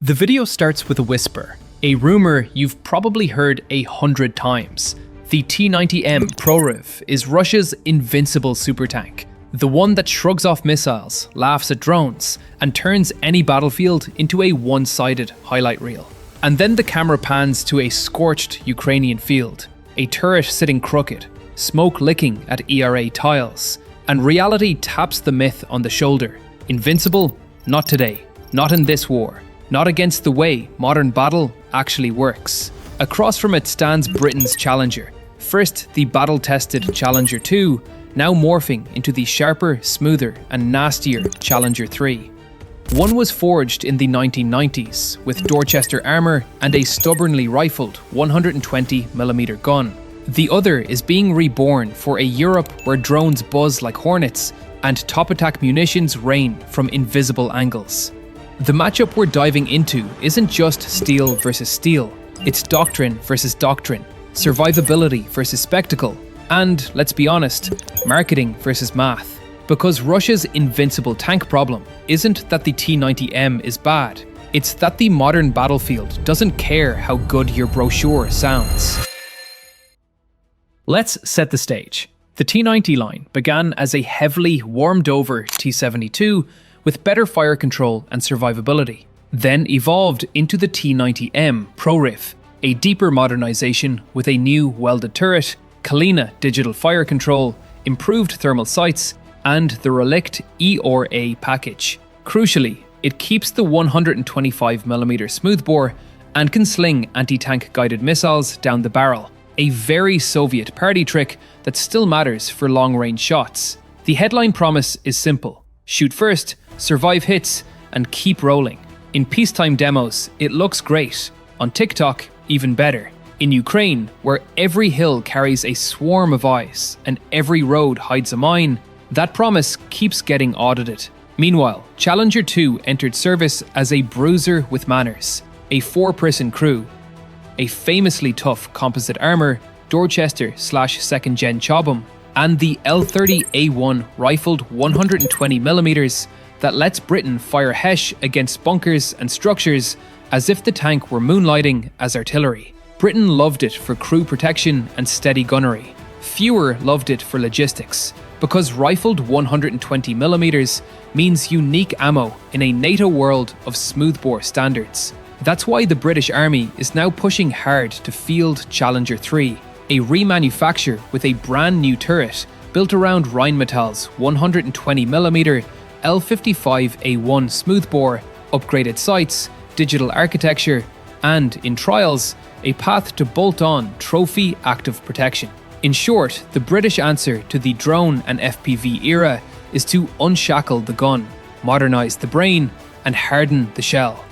The video starts with a whisper, a rumor you've probably heard 100 times. The T-90M Proryv is Russia's invincible supertank, the one that shrugs off missiles, laughs at drones, and turns any battlefield into a one-sided highlight reel. And then the camera pans to a scorched Ukrainian field, a turret sitting crooked, smoke licking at ERA tiles, and reality taps the myth on the shoulder. Invincible? Not today. Not in this war. Not against the way modern battle actually works. Across from it stands Britain's Challenger. First the battle-tested Challenger 2, now morphing into the sharper, smoother and nastier Challenger 3. One was forged in the 1990s with Dorchester armour and a stubbornly rifled 120mm gun. The other is being reborn for a Europe where drones buzz like hornets and top-attack munitions rain from invisible angles. The matchup we're diving into isn't just steel versus steel, it's doctrine versus doctrine, survivability versus spectacle, and, let's be honest, marketing versus math. Because Russia's invincible tank problem isn't that the T-90M is bad, it's that the modern battlefield doesn't care how good your brochure sounds. Let's set the stage. The T-90 line began as a heavily warmed-over T-72 with better fire control and survivability, then evolved into the T-90M Proryv, a deeper modernization with a new welded turret, Kalina digital fire control, improved thermal sights, and the Relikt ERA package. Crucially, it keeps the 125mm smoothbore and can sling anti-tank guided missiles down the barrel, a very Soviet party trick that still matters for long-range shots. The headline promise is simple: shoot first, survive hits, and keep rolling. In peacetime demos, it looks great. On TikTok, even better. In Ukraine, where every hill carries a swarm of eyes and every road hides a mine, that promise keeps getting audited. Meanwhile, Challenger 2 entered service as a bruiser with manners, a 4-person crew, a famously tough composite armour, Dorchester/2nd Gen Chobham, and the L30A1 rifled 120mm that lets Britain fire Hesh against bunkers and structures as if the tank were moonlighting as artillery. Britain loved it for crew protection and steady gunnery. Fewer loved it for logistics, because rifled 120mm means unique ammo in a NATO world of smoothbore standards. That's why the British Army is now pushing hard to field Challenger 3, a remanufacture with a brand new turret built around Rheinmetall's 120mm L55A1 smoothbore, upgraded sights, digital architecture, and, in trials, a path to bolt-on trophy active protection. In short, the British answer to the drone and FPV era is to unshackle the gun, modernize the brain, and harden the shell.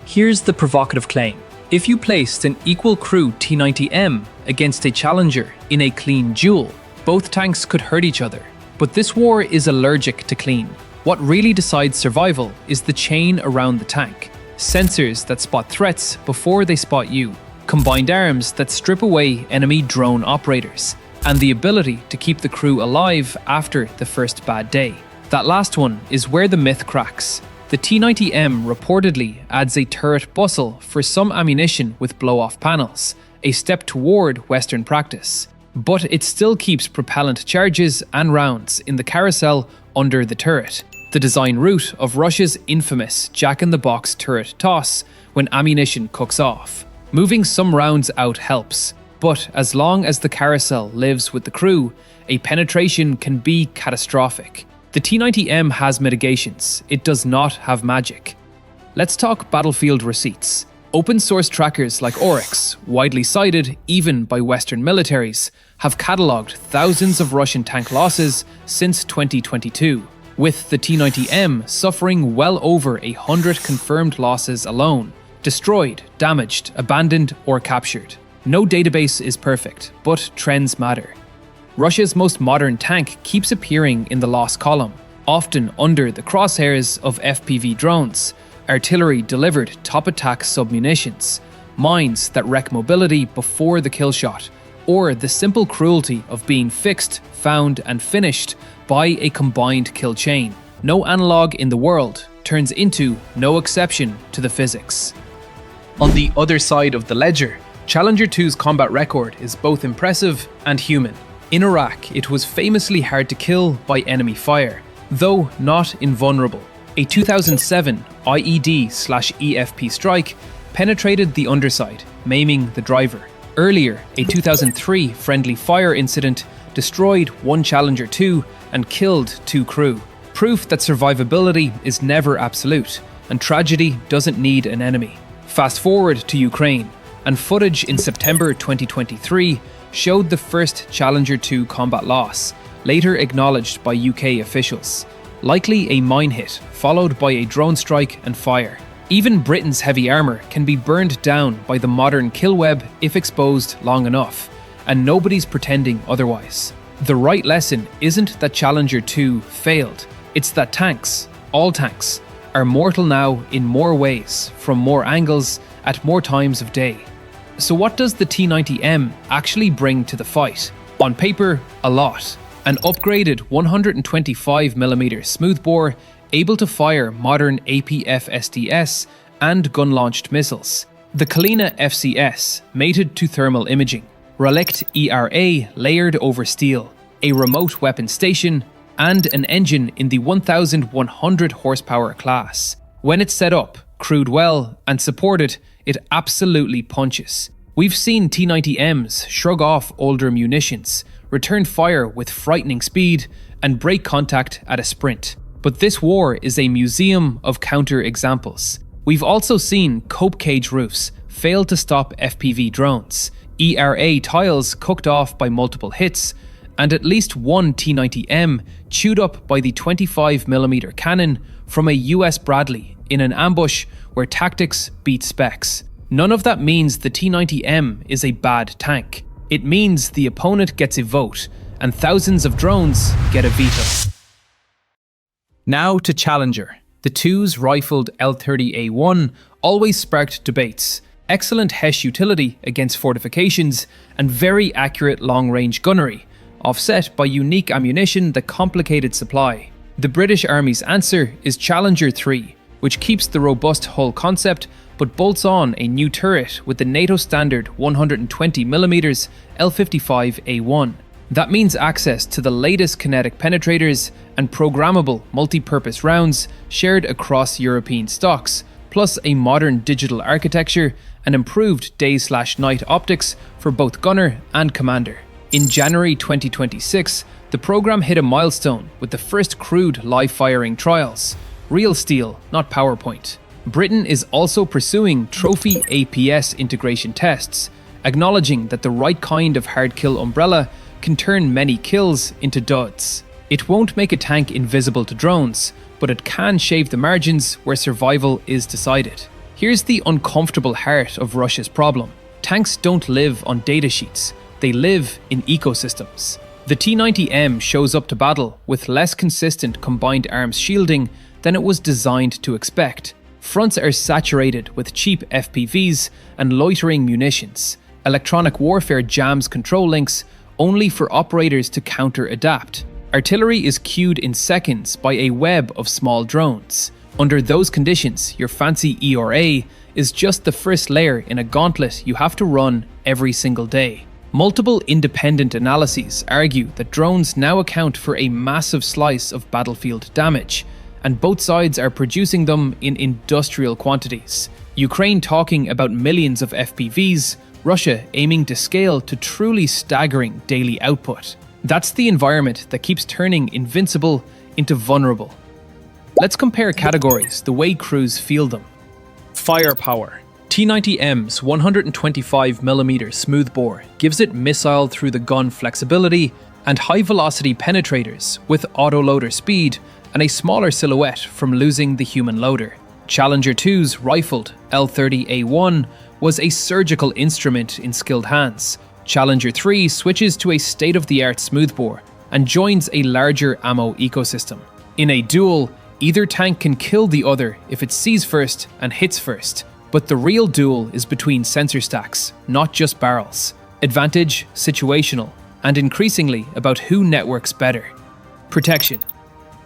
Here's the provocative claim. If you placed an equal crew T-90M against a Challenger in a clean duel, both tanks could hurt each other. But this war is allergic to clean. What really decides survival is the chain around the tank. Sensors that spot threats before they spot you. Combined arms that strip away enemy drone operators. And the ability to keep the crew alive after the first bad day. That last one is where the myth cracks. The T-90M reportedly adds a turret bustle for some ammunition with blow-off panels, a step toward Western practice. But it still keeps propellant charges and rounds in the carousel under the turret, the design route of Russia's infamous jack-in-the-box turret toss when ammunition cooks off. Moving some rounds out helps, but as long as the carousel lives with the crew, a penetration can be catastrophic. The T-90M has mitigations, it does not have magic. Let's talk battlefield receipts. Open source trackers like Oryx, widely cited even by Western militaries, have catalogued thousands of Russian tank losses since 2022, with the T-90M suffering well over 100 confirmed losses alone, destroyed, damaged, abandoned, or captured. No database is perfect, but trends matter. Russia's most modern tank keeps appearing in the loss column, often under the crosshairs of FPV drones, artillery-delivered top-attack submunitions, mines that wreck mobility before the kill shot, or the simple cruelty of being fixed, found, and finished by a combined kill chain. No analog in the world turns into no exception to the physics. On the other side of the ledger, Challenger 2's combat record is both impressive and human. In Iraq, it was famously hard to kill by enemy fire, though not invulnerable. A 2007 IED/EFP strike penetrated the underside, maiming the driver. Earlier, a 2003 friendly fire incident destroyed one Challenger 2 and killed 2 crew. Proof that survivability is never absolute, and tragedy doesn't need an enemy. Fast forward to Ukraine, and footage in September 2023 showed the first Challenger 2 combat loss, later acknowledged by UK officials. Likely a mine hit, followed by a drone strike and fire. Even Britain's heavy armour can be burned down by the modern kill web if exposed long enough, and nobody's pretending otherwise. The right lesson isn't that Challenger 2 failed, it's that tanks, all tanks, are mortal now in more ways, from more angles, at more times of day. So what does the T-90M actually bring to the fight? On paper, a lot. An upgraded 125mm smoothbore able to fire modern APF-SDS and gun-launched missiles. The Kalina FCS mated to thermal imaging. Relikt ERA layered over steel. A remote weapon station and an engine in the 1,100 horsepower class. When it's set up, crewed well, and supported, it absolutely punches. We've seen T-90Ms shrug off older munitions, return fire with frightening speed, and break contact at a sprint. But this war is a museum of counter-examples. We've also seen cope cage roofs fail to stop FPV drones, ERA tiles cooked off by multiple hits, and at least one T-90M chewed up by the 25mm cannon from a US Bradley in an ambush where tactics beat specs. None of that means the T-90M is a bad tank. It means the opponent gets a vote, and thousands of drones get a veto. Now to Challenger. The 2's rifled L30A1 always sparked debates. Excellent HESH utility against fortifications, and very accurate long-range gunnery, offset by unique ammunition that complicated supply. The British Army's answer is Challenger 3, which keeps the robust hull concept but bolts on a new turret with the NATO standard 120mm L55A1. That means access to the latest kinetic penetrators and programmable multi-purpose rounds shared across European stocks, plus a modern digital architecture and improved day/night optics for both gunner and commander. In January 2026, the program hit a milestone with the first crewed live-firing trials. Real steel, not PowerPoint. Britain is also pursuing trophy APS integration tests, acknowledging that the right kind of hard kill umbrella can turn many kills into duds. It won't make a tank invisible to drones, but it can shave the margins where survival is decided. Here's the uncomfortable heart of Russia's problem. Tanks don't live on datasheets, they live in ecosystems. The T-90M shows up to battle with less consistent combined arms shielding than it was designed to expect. Fronts are saturated with cheap FPVs and loitering munitions. Electronic warfare jams control links only for operators to counter-adapt. Artillery is queued in seconds by a web of small drones. Under those conditions, your fancy ERA is just the first layer in a gauntlet you have to run every single day. Multiple independent analyses argue that drones now account for a massive slice of battlefield damage, and both sides are producing them in industrial quantities. Ukraine talking about millions of FPVs, Russia aiming to scale to truly staggering daily output. That's the environment that keeps turning Invincible into vulnerable. Let's compare categories the way crews feel them. Firepower. T-90M's 125mm smoothbore gives it missile through the gun flexibility and high-velocity penetrators with autoloader speed and a smaller silhouette from losing the human loader. Challenger 2's rifled L30A1 was a surgical instrument in skilled hands. Challenger 3 switches to a state-of-the-art smoothbore and joins a larger ammo ecosystem. In a duel, either tank can kill the other if it sees first and hits first. But the real duel is between sensor stacks, not just barrels. Advantage, situational, and increasingly about who networks better. Protection.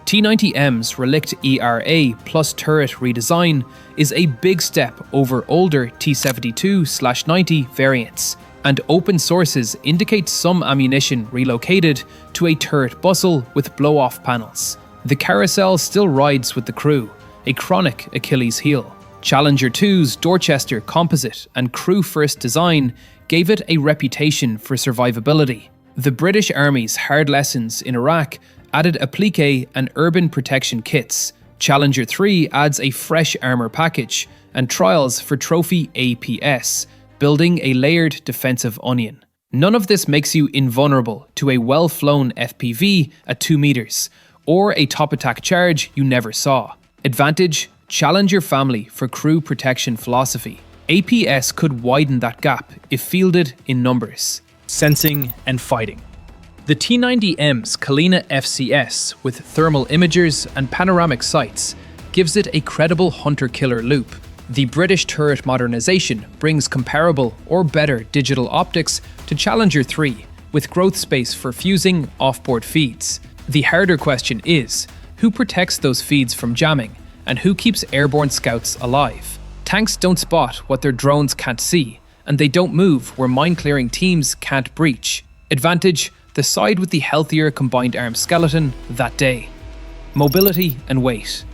T-90M's Relikt ERA plus turret redesign is a big step over older T-72/90 variants, and open sources indicate some ammunition relocated to a turret bustle with blow-off panels. The carousel still rides with the crew, a chronic Achilles heel. Challenger 2's Dorchester composite and crew-first design gave it a reputation for survivability. The British Army's hard lessons in Iraq added applique and urban protection kits. Challenger 3 adds a fresh armour package and trials for trophy APS, building a layered defensive onion. None of this makes you invulnerable to a well-flown FPV at 2 meters, or a top attack charge you never saw. Advantage: challenge your family for crew protection philosophy. APS could widen that gap if fielded in numbers. Sensing and fighting. The T-90M's Kalina FCS with thermal imagers and panoramic sights gives it a credible hunter-killer loop. The British turret modernization brings comparable or better digital optics to Challenger 3 with growth space for fusing offboard feeds. The harder question is, who protects those feeds from jamming and who keeps airborne scouts alive? Tanks don't spot what their drones can't see, and they don't move where mine-clearing teams can't breach. Advantage: the side with the healthier combined arms skeleton that day. Mobility and weight.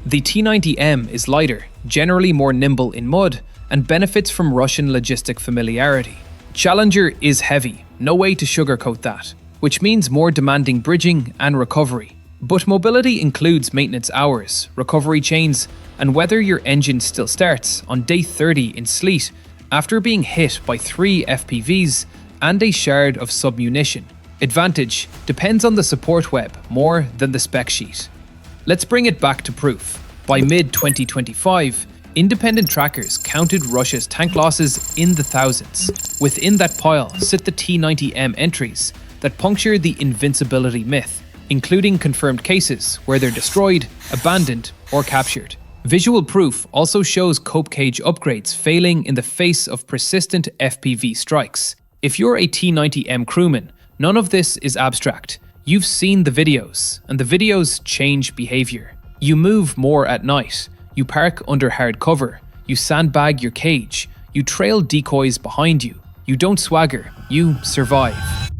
The T-90M is lighter, generally more nimble in mud, and benefits from Russian logistic familiarity. Challenger is heavy, no way to sugarcoat that, which means more demanding bridging and recovery. But mobility includes maintenance hours, recovery chains, and whether your engine still starts on day 30 in sleet after being hit by 3 FPVs and a shard of submunition. Advantage depends on the support web more than the spec sheet. Let's bring it back to proof. By mid-2025, independent trackers counted Russia's tank losses in the thousands. Within that pile sit the T-90M entries that puncture the invincibility myth, including confirmed cases where they're destroyed, abandoned, or captured. Visual proof also shows cope cage upgrades failing in the face of persistent FPV strikes. If you're a T-90M crewman, none of this is abstract. You've seen the videos, and the videos change behavior. You move more at night, you park under hard cover, you sandbag your cage, you trail decoys behind you, you don't swagger, you survive.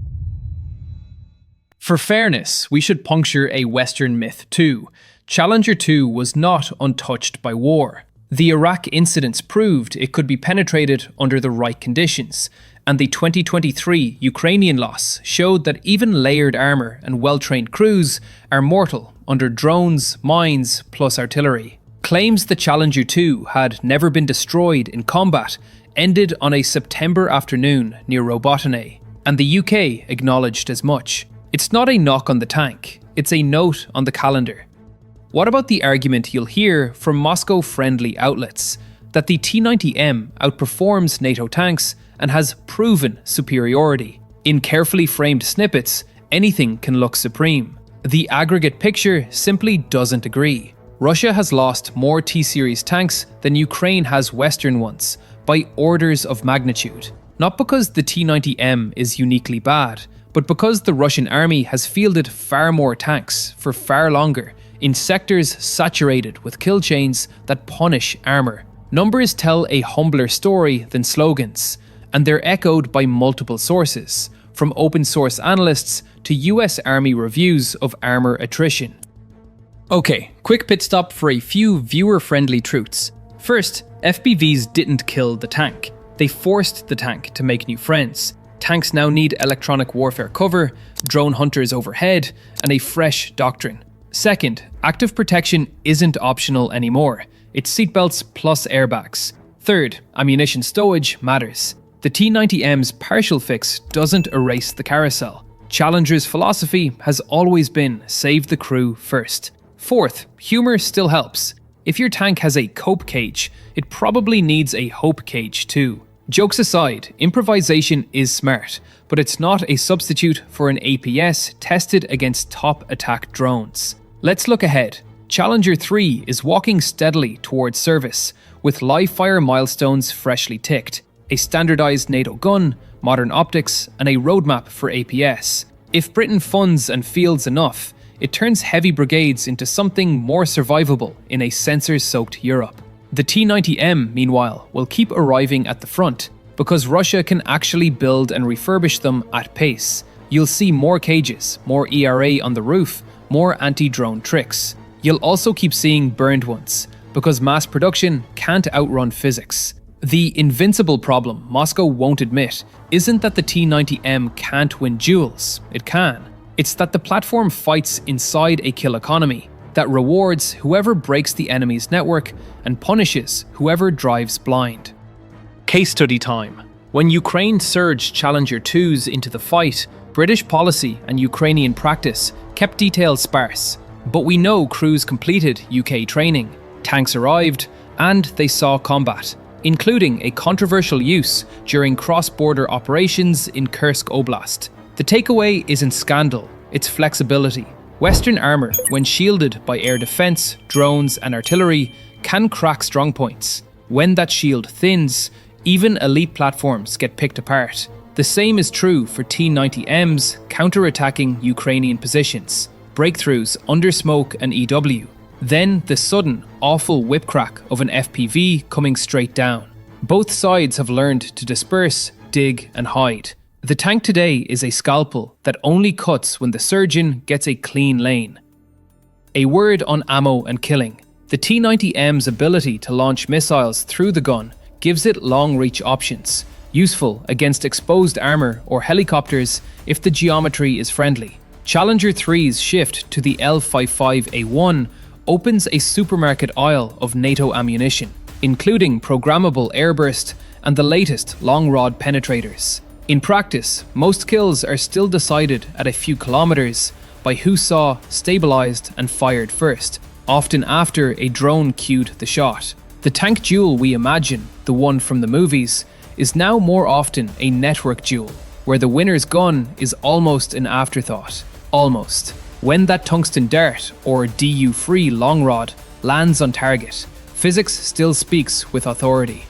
For fairness, we should puncture a Western myth too. Challenger 2 was not untouched by war. The Iraq incidents proved it could be penetrated under the right conditions, and the 2023 Ukrainian loss showed that even layered armour and well-trained crews are mortal under drones, mines, plus artillery. Claims the Challenger 2 had never been destroyed in combat ended on a September afternoon near Robotine, and the UK acknowledged as much. It's not a knock on the tank, it's a note on the calendar. What about the argument you'll hear from Moscow-friendly outlets that the T-90M outperforms NATO tanks and has proven superiority? In carefully framed snippets, anything can look supreme. The aggregate picture simply doesn't agree. Russia has lost more T-Series tanks than Ukraine has Western ones, by orders of magnitude. Not because the T-90M is uniquely bad, but because the Russian army has fielded far more tanks for far longer, in sectors saturated with kill chains that punish armour. Numbers tell a humbler story than slogans, and they're echoed by multiple sources, from open source analysts to US Army reviews of armour attrition. Okay, quick pit stop for a few viewer-friendly truths. First, FPVs didn't kill the tank. They forced the tank to make new friends. Tanks now need electronic warfare cover, drone hunters overhead, and a fresh doctrine. Second, active protection isn't optional anymore. It's seatbelts plus airbags. Third, ammunition stowage matters. The T-90M's partial fix doesn't erase the carousel. Challenger's philosophy has always been save the crew first. Fourth, humor still helps. If your tank has a cope cage, it probably needs a hope cage too. Jokes aside, improvisation is smart, but it's not a substitute for an APS tested against top attack drones. Let's look ahead. Challenger 3 is walking steadily towards service, with live fire milestones freshly ticked, a standardized NATO gun, modern optics, and a roadmap for APS. If Britain funds and fields enough, it turns heavy brigades into something more survivable in a sensor-soaked Europe. The T-90M, meanwhile, will keep arriving at the front because Russia can actually build and refurbish them at pace. You'll see more cages, more ERA on the roof, more anti-drone tricks. You'll also keep seeing burned ones, because mass production can't outrun physics. The invincible problem Moscow won't admit isn't that the T-90M can't win duels. It can. It's that the platform fights inside a kill economy that rewards whoever breaks the enemy's network and punishes whoever drives blind. Case study time. When Ukraine surged Challenger 2s into the fight, British policy and Ukrainian practice kept details sparse. But we know crews completed UK training, tanks arrived, and they saw combat, including a controversial use during cross-border operations in Kursk Oblast. The takeaway isn't scandal, it's flexibility. Western armour, when shielded by air defence, drones and artillery, can crack strongpoints. When that shield thins, even elite platforms get picked apart. The same is true for T-90Ms counter-attacking Ukrainian positions, breakthroughs under smoke and EW, then the sudden, awful whip crack of an FPV coming straight down. Both sides have learned to disperse, dig and hide. The tank today is a scalpel that only cuts when the surgeon gets a clean lane. A word on ammo and killing. The T-90M's ability to launch missiles through the gun gives it long-reach options, useful against exposed armour or helicopters if the geometry is friendly. Challenger 3's shift to the L55A1 opens a supermarket aisle of NATO ammunition, including programmable airburst and the latest long-rod penetrators. In practice, most kills are still decided at a few kilometers by who saw, stabilized and fired first, often after a drone cued the shot. The tank duel we imagine, the one from the movies, is now more often a network duel, where the winner's gun is almost an afterthought. Almost. When that tungsten dart, or DU-free long rod, lands on target, physics still speaks with authority.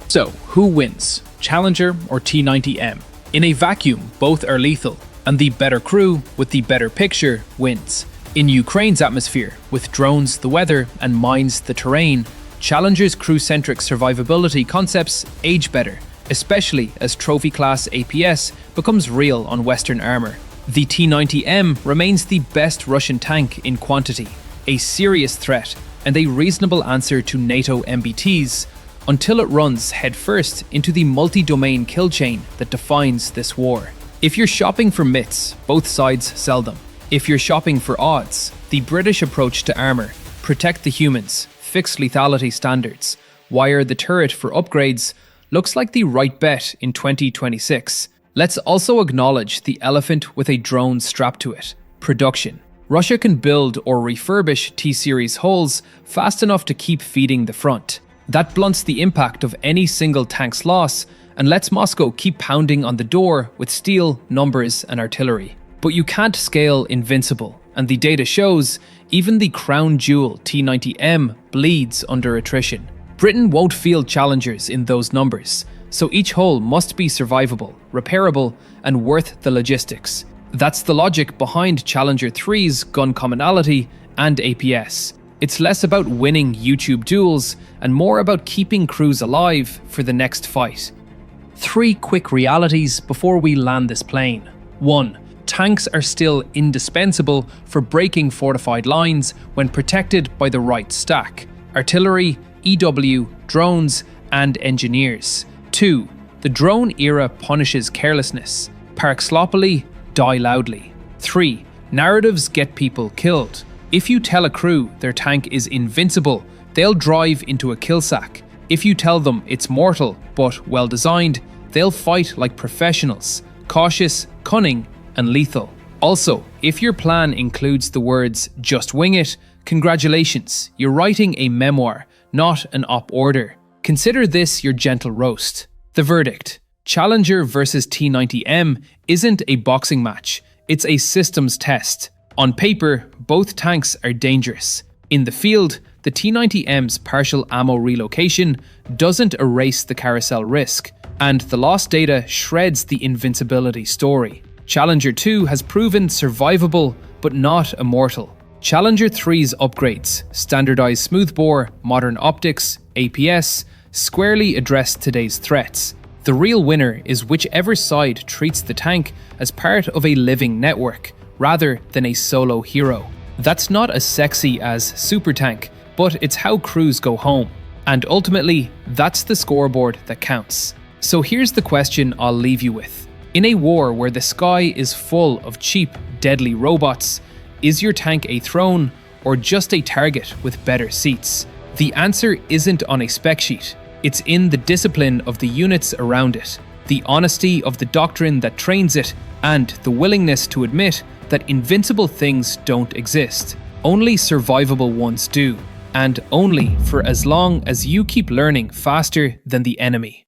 So, who wins? Challenger or T-90M? In a vacuum, both are lethal, and the better crew, with the better picture, wins. In Ukraine's atmosphere, with drones the weather and mines the terrain, Challenger's crew-centric survivability concepts age better, especially as trophy-class APS becomes real on Western armour. The T-90M remains the best Russian tank in quantity, a serious threat, and a reasonable answer to NATO MBTs, until it runs headfirst into the multi-domain kill chain that defines this war. If you're shopping for myths, both sides sell them. If you're shopping for odds, the British approach to armour, protect the humans, fix lethality standards, wire the turret for upgrades, looks like the right bet in 2026. Let's also acknowledge the elephant with a drone strapped to it: production. Russia can build or refurbish T-series hulls fast enough to keep feeding the front. That blunts the impact of any single tank's loss and lets Moscow keep pounding on the door with steel, numbers and artillery. But you can't scale Invincible, and the data shows even the crown jewel T-90M bleeds under attrition. Britain won't field challengers in those numbers, so each hull must be survivable, repairable, and worth the logistics. That's the logic behind Challenger 3's gun commonality and APS. It's less about winning YouTube duels and more about keeping crews alive for the next fight. 3 quick realities before we land this plane. 1. Tanks are still indispensable for breaking fortified lines when protected by the right stack: artillery, EW, drones, and engineers. 2. The drone era punishes carelessness. Park sloppily, die loudly. 3. Narratives get people killed. If you tell a crew their tank is invincible, they'll drive into a kill sack. If you tell them it's mortal but well designed, they'll fight like professionals, cautious, cunning, and lethal. Also, if your plan includes the words "just wing it," congratulations, you're writing a memoir, not an op order. Consider this your gentle roast. The verdict: Challenger versus T-90M isn't a boxing match, it's a systems test. On paper, both tanks are dangerous. In the field, the T-90M's partial ammo relocation doesn't erase the carousel risk, and the lost data shreds the invincibility story. Challenger 2 has proven survivable but not immortal. Challenger 3's upgrades, standardized smoothbore, modern optics, APS, squarely address today's threats. The real winner is whichever side treats the tank as part of a living network, rather than a solo hero. That's not as sexy as super tank, but it's how crews go home. And ultimately, that's the scoreboard that counts. So here's the question I'll leave you with. In a war where the sky is full of cheap, deadly robots, is your tank a throne or just a target with better seats? The answer isn't on a spec sheet. It's in the discipline of the units around it, the honesty of the doctrine that trains it, and the willingness to admit that invincible things don't exist. Only survivable ones do, and only for as long as you keep learning faster than the enemy.